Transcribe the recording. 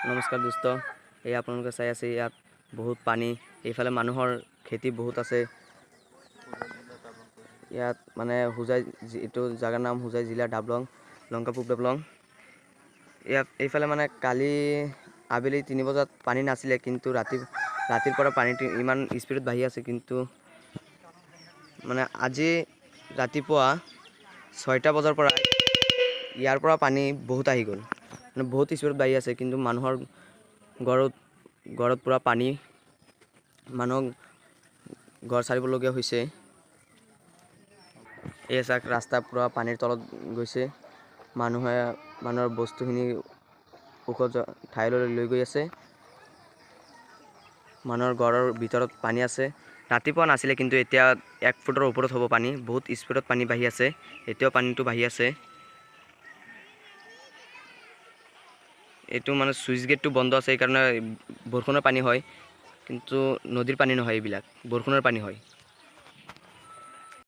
নমস্কাৰ দোস্ত, এই আপোনালোকে চাই আছে ইয়াত বহুত পানী। এইফালে মানুহৰ খেতি বহুত আছে। ইয়াত মানে হোজাই, এইটো জাগাৰ নাম হোজাই জিলা ডাবলং, লংকাপুৰ ডাবলং। ইয়াত এইফালে মানে কালি আবেলি 3 বজাত পানী নাছিলে, কিন্তু ৰাতিৰ পৰা পানীটো ইমান স্পীডত বাঢ়ি আছে। কিন্তু মানে আজি ৰাতিপুৱা 6টা বজাৰ পৰা ইয়াৰ পৰা পানী বহুত আহি গ'ল, মানে বহুত স্পীডত বাঢ়ি আছে। কিন্তু মানুহৰ ঘৰত পুৰা পানী, মানুহক ঘৰ সাৰিবলগীয়া হৈছে। এই চাক ৰাস্তা পুৰা পানীৰ তলত গৈছে। মানুহৰ বস্তুখিনি ওখ ঠাইলৈ লৈ গৈ আছে। মানুহৰ ঘৰৰ ভিতৰত পানী আছে। ৰাতিপুৱা নাছিলে, কিন্তু এতিয়া 1 ফুটৰ ওপৰত হ'ব পানী। বহুত স্পীডত পানী বাঢ়ি আছে। এতিয়াও পানীটো বাঢ়ি আছে। এইটো মানে চুইচ গেটটো বন্ধ আছে, সেইকাৰণে বৰষুণৰ পানী হয়, কিন্তু নদীৰ পানী নহয়, এইবিলাক বৰষুণৰ পানী হয়।